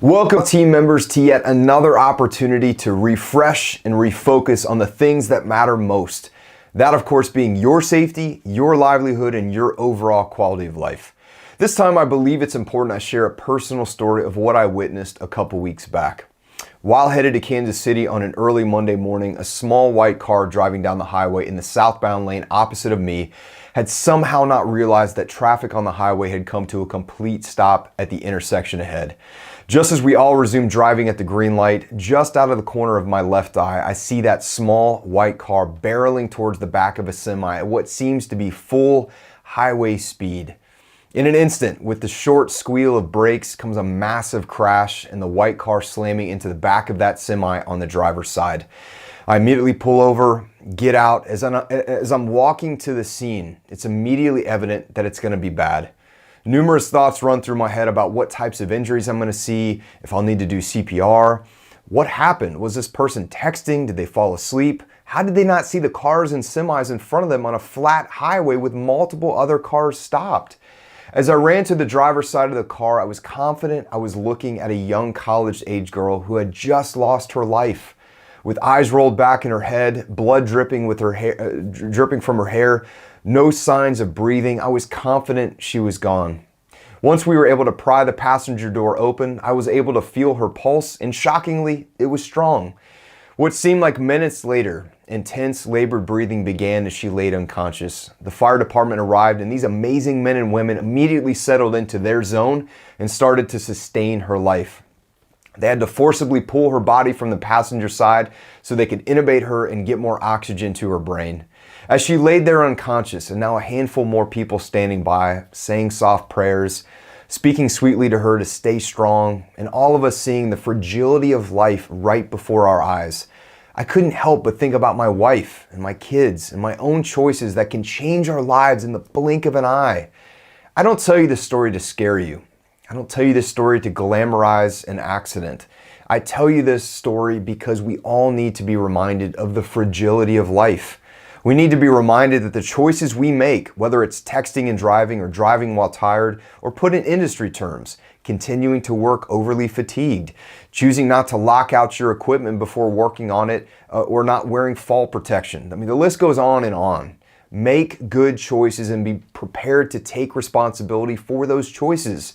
Welcome, team members, to yet another opportunity to refresh and refocus on the things that matter most. That, of course, being your safety, your livelihood, and your overall quality of life. This time, I believe it's important I share a personal story of what I witnessed a couple weeks back. While headed to Kansas City on an early Monday morning, a small white car driving down the highway in the southbound lane opposite of me had somehow not realized that traffic on the highway had come to a complete stop at the intersection ahead. Just as we all resumed driving at the green light, just out of the corner of my left eye, I see that small white car barreling towards the back of a semi at what seems to be full highway speed. In an instant, with the short squeal of brakes comes a massive crash and the white car slamming into the back of that semi on the driver's side. I immediately pull over, get out. As I'm walking to the scene, it's immediately evident that it's going to be bad. Numerous thoughts run through my head about what types of injuries I'm going to see, if I'll need to do CPR. What happened? Was this person texting? Did they fall asleep? How did they not see the cars and semis in front of them on a flat highway with multiple other cars stopped? As I ran to the driver's side of the car, I was confident I was looking at a young college-age girl who had just lost her life. With eyes rolled back in her head, blood dripping from her hair, no signs of breathing, I was confident she was gone. Once we were able to pry the passenger door open, I was able to feel her pulse, and shockingly, it was strong. What seemed like minutes later, intense labored breathing began as she laid unconscious. The fire department arrived, and these amazing men and women immediately settled into their zone and started to sustain her life. They had to forcibly pull her body from the passenger side so they could intubate her and get more oxygen to her brain. As she laid there unconscious, and now a handful more people standing by, saying soft prayers, speaking sweetly to her to stay strong, and all of us seeing the fragility of life right before our eyes, I couldn't help but think about my wife and my kids and my own choices that can change our lives in the blink of an eye. I don't tell you this story to scare you. I don't tell you this story to glamorize an accident. I tell you this story because we all need to be reminded of the fragility of life. We need to be reminded that the choices we make, whether it's texting and driving or driving while tired, or put in industry terms, continuing to work overly fatigued, choosing not to lock out your equipment before working on it, or not wearing fall protection. I mean, the list goes on and on. Make good choices and be prepared to take responsibility for those choices.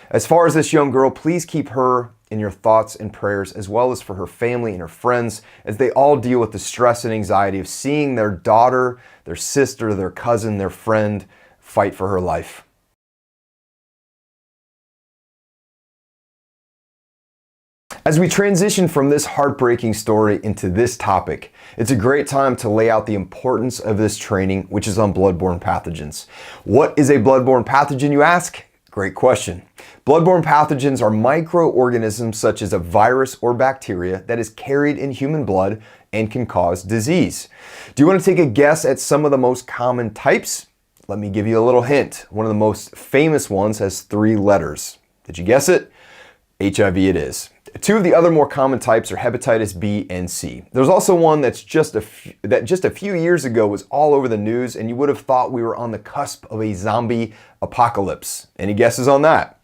As far as this young girl, please keep her in your thoughts and prayers, as well as for her family and her friends, as they all deal with the stress and anxiety of seeing their daughter, their sister, their cousin, their friend fight for her life. As we transition from this heartbreaking story into this topic, it's a great time to lay out the importance of this training, which is on bloodborne pathogens. What is a bloodborne pathogen, you ask? Great question. Bloodborne pathogens are microorganisms such as a virus or bacteria that is carried in human blood and can cause disease. Do you want to take a guess at some of the most common types? Let me give you a little hint. One of the most famous ones has 3 letters. Did you guess it? HIV it is. 2 of the other more common types are hepatitis B and C. There's also one that just a few years ago was all over the news, and you would have thought we were on the cusp of a zombie apocalypse. Any guesses on that?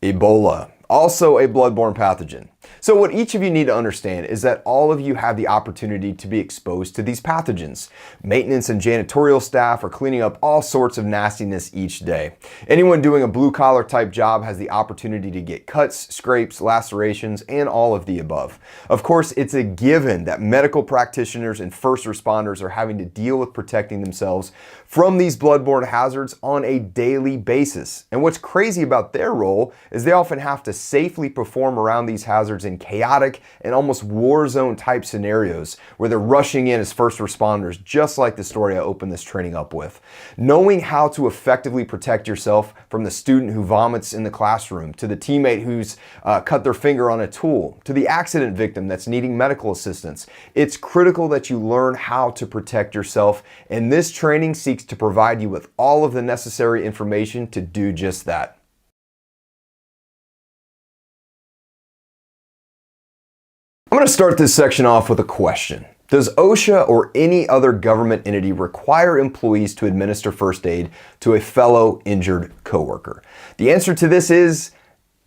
Ebola, also a bloodborne pathogen. So what each of you need to understand is that all of you have the opportunity to be exposed to these pathogens. Maintenance and janitorial staff are cleaning up all sorts of nastiness each day. Anyone doing a blue-collar type job has the opportunity to get cuts, scrapes, lacerations, and all of the above. Of course, it's a given that medical practitioners and first responders are having to deal with protecting themselves from these bloodborne hazards on a daily basis. And what's crazy about their role is they often have to safely perform around these hazards in chaotic and almost war zone type scenarios where they're rushing in as first responders, just like the story I opened this training up with. Knowing how to effectively protect yourself from the student who vomits in the classroom, to the teammate who's cut their finger on a tool, to the accident victim that's needing medical assistance. It's critical that you learn how to protect yourself, and this training seeks to provide you with all of the necessary information to do just that. I'm going to start this section off with a question. Does OSHA or any other government entity require employees to administer first aid to a fellow injured coworker? The answer to this is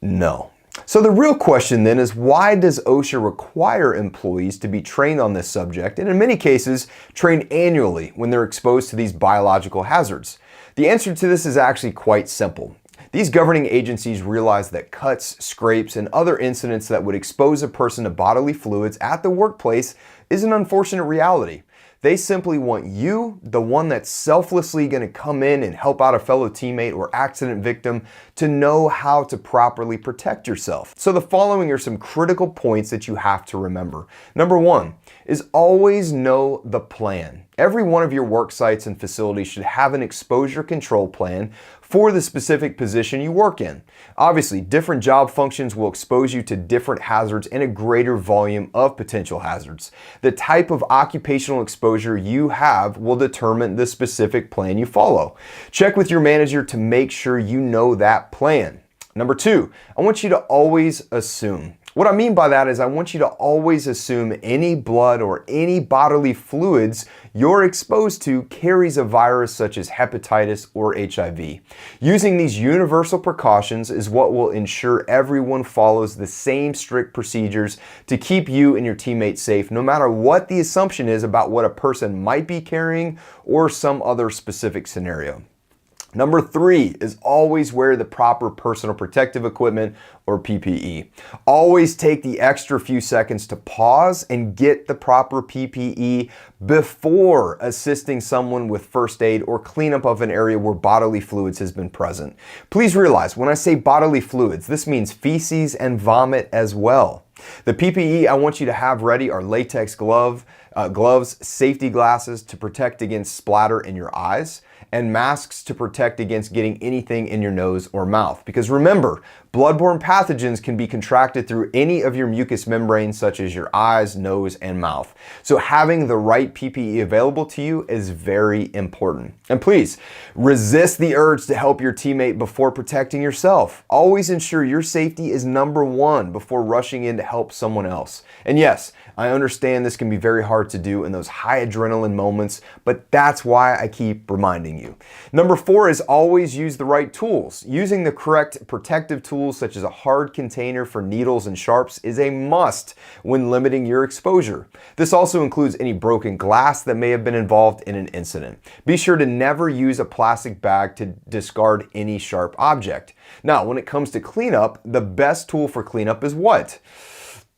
no. So the real question then is, why does OSHA require employees to be trained on this subject, and in many cases trained annually when they're exposed to these biological hazards? The answer to this is actually quite simple. These governing agencies realize that cuts, scrapes, and other incidents that would expose a person to bodily fluids at the workplace is an unfortunate reality. They simply want you, the one that's selflessly going to come in and help out a fellow teammate or accident victim, to know how to properly protect yourself. So the following are some critical points that you have to remember. Number one is always know the plan. Every one of your work sites and facilities should have an exposure control plan for the specific position you work in. Obviously, different job functions will expose you to different hazards and a greater volume of potential hazards. The type of occupational exposure you have will determine the specific plan you follow. Check with your manager to make sure you know that plan. Number two, I want you to always assume. What I mean by that is I want you to always assume any blood or any bodily fluids you're exposed to carries a virus such as hepatitis or HIV. Using these universal precautions is what will ensure everyone follows the same strict procedures to keep you and your teammates safe, no matter what the assumption is about what a person might be carrying or some other specific scenario. Number three is always wear the proper personal protective equipment or PPE. Always take the extra few seconds to pause and get the proper PPE before assisting someone with first aid or cleanup of an area where bodily fluids has been present. Please realize when I say bodily fluids, this means feces and vomit as well. The PPE I want you to have ready are latex gloves, safety glasses to protect against splatter in your eyes, and masks to protect against getting anything in your nose or mouth. Because remember, bloodborne pathogens can be contracted through any of your mucous membranes such as your eyes, nose, and mouth. So having the right PPE available to you is very important. And please, resist the urge to help your teammate before protecting yourself. Always ensure your safety is number one before rushing in to help someone else. And yes, I understand this can be very hard to do in those high adrenaline moments, but that's why I keep reminding you. Number four is always use the right tools. Using the correct protective tools such as a hard container for needles and sharps is a must when limiting your exposure. This also includes any broken glass that may have been involved in an incident. Be sure to never use a plastic bag to discard any sharp object. Now, when it comes to cleanup, the best tool for cleanup is what?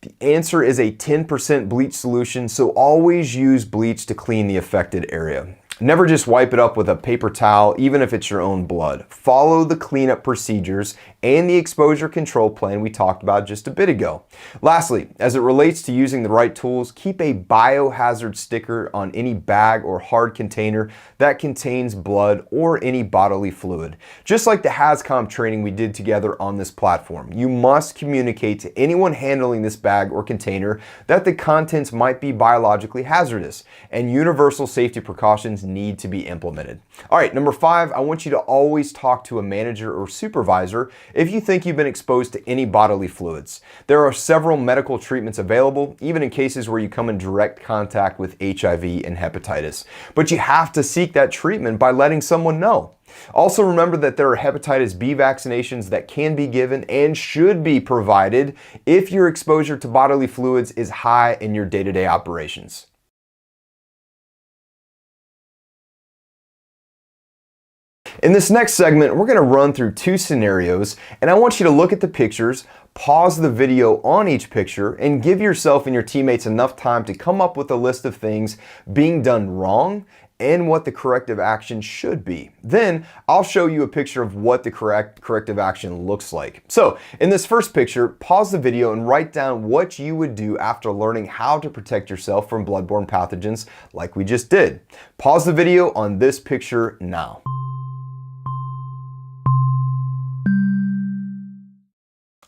The answer is a 10% bleach solution, so always use bleach to clean the affected area. Never just wipe it up with a paper towel, even if it's your own blood. Follow the cleanup procedures and the exposure control plan we talked about just a bit ago. Lastly, as it relates to using the right tools, keep a biohazard sticker on any bag or hard container that contains blood or any bodily fluid. Just like the HazCom training we did together on this platform, you must communicate to anyone handling this bag or container that the contents might be biologically hazardous, and universal safety precautions need to be implemented. All right, number five, I want you to always talk to a manager or supervisor if you think you've been exposed to any bodily fluids. There are several medical treatments available, even in cases where you come in direct contact with HIV and hepatitis. But you have to seek that treatment by letting someone know. Also remember that there are hepatitis B vaccinations that can be given and should be provided if your exposure to bodily fluids is high in your day-to-day operations. In this next segment, we're going to run through two scenarios, and I want you to look at the pictures, pause the video on each picture, and give yourself and your teammates enough time to come up with a list of things being done wrong and what the corrective action should be. Then I'll show you a picture of what the corrective action looks like. So in this first picture, pause the video and write down what you would do after learning how to protect yourself from bloodborne pathogens like we just did. Pause the video on this picture now.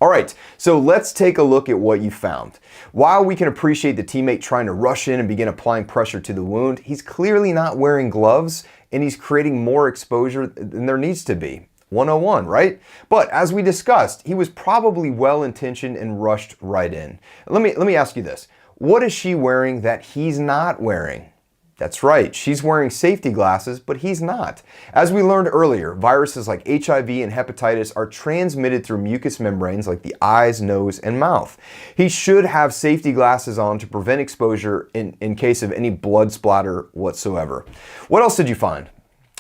All right, so let's take a look at what you found. While we can appreciate the teammate trying to rush in and begin applying pressure to the wound, he's clearly not wearing gloves and he's creating more exposure than there needs to be. 101, right? But as we discussed, he was probably well-intentioned and rushed right in. Let me ask you this. What is she wearing that he's not wearing? That's right, she's wearing safety glasses, but he's not. As we learned earlier, viruses like HIV and hepatitis are transmitted through mucous membranes like the eyes, nose, and mouth. He should have safety glasses on to prevent exposure in case of any blood splatter whatsoever. What else did you find?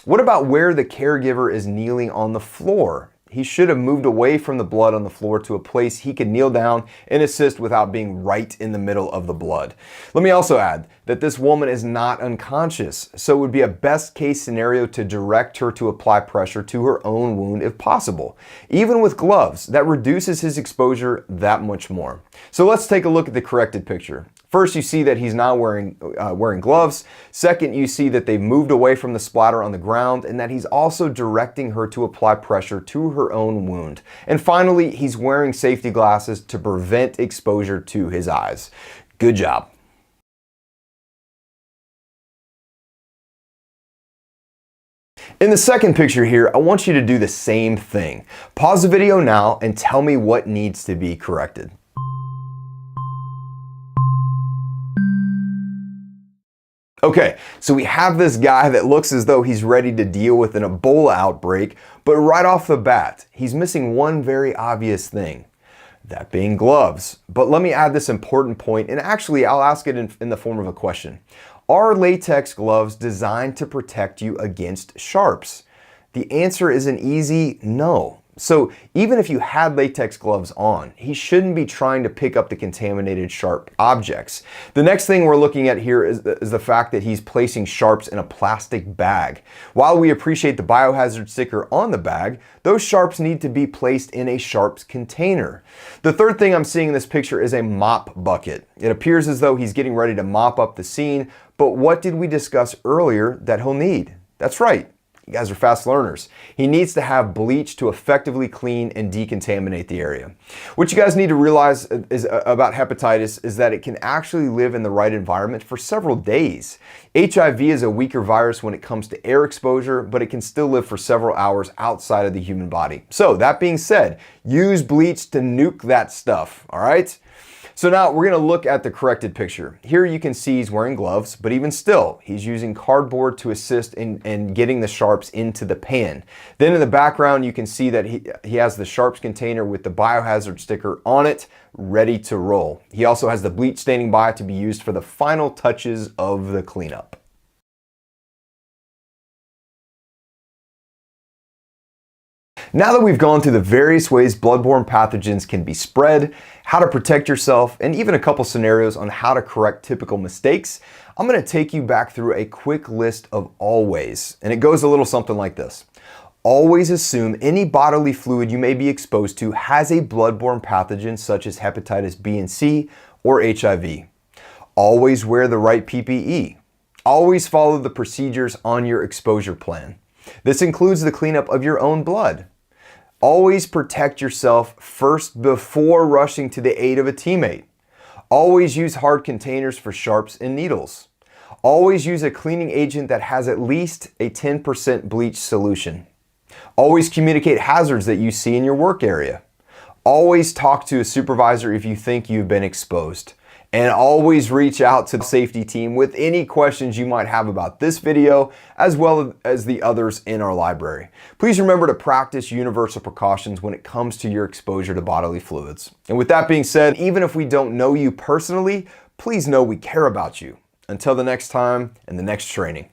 What about where the caregiver is kneeling on the floor? He should have moved away from the blood on the floor to a place he could kneel down and assist without being right in the middle of the blood. Let me also add that this woman is not unconscious, so it would be a best case scenario to direct her to apply pressure to her own wound if possible. Even with gloves, that reduces his exposure that much more. So let's take a look at the corrected picture. First, you see that he's not wearing gloves. Second, you see that they've moved away from the splatter on the ground and that he's also directing her to apply pressure to her own wound. And finally, he's wearing safety glasses to prevent exposure to his eyes. Good job. In the second picture here, I want you to do the same thing. Pause the video now and tell me what needs to be corrected. Okay, so we have this guy that looks as though he's ready to deal with an Ebola outbreak, but right off the bat, he's missing one very obvious thing, that being gloves. But let me add this important point, and actually I'll ask it in the form of a question. Are latex gloves designed to protect you against sharps? The answer is an easy no. So even if you had latex gloves on, he shouldn't be trying to pick up the contaminated sharp objects. The next thing we're looking at here is the fact that he's placing sharps in a plastic bag. While we appreciate the biohazard sticker on the bag, those sharps need to be placed in a sharps container. The third thing I'm seeing in this picture is a mop bucket. It appears as though he's getting ready to mop up the scene, but what did we discuss earlier that he'll need? That's right. You guys are fast learners. He needs to have bleach to effectively clean and decontaminate the area. What you guys need to realize about hepatitis is that it can actually live in the right environment for several days. HIV is a weaker virus when it comes to air exposure, but it can still live for several hours outside of the human body. So that being said, use bleach to nuke that stuff, all right? So now we're going to look at the corrected picture. Here you can see he's wearing gloves, but even still, he's using cardboard to assist in getting the sharps into the pan. Then in the background, you can see that he has the sharps container with the biohazard sticker on it, ready to roll. He also has the bleach standing by to be used for the final touches of the cleanup. Now that we've gone through the various ways bloodborne pathogens can be spread, how to protect yourself, and even a couple scenarios on how to correct typical mistakes, I'm going to take you back through a quick list of always. And it goes a little something like this. Always assume any bodily fluid you may be exposed to has a bloodborne pathogen such as hepatitis B and C or HIV. Always wear the right PPE. Always follow the procedures on your exposure plan. This includes the cleanup of your own blood. Always protect yourself first before rushing to the aid of a teammate. Always use hard containers for sharps and needles. Always use a cleaning agent that has at least a 10% bleach solution. Always communicate hazards that you see in your work area. Always talk to a supervisor if you think you've been exposed. And always reach out to the safety team with any questions you might have about this video, as well as the others in our library. Please remember to practice universal precautions when it comes to your exposure to bodily fluids. And with that being said, even if we don't know you personally, please know we care about you. Until the next time and the next training.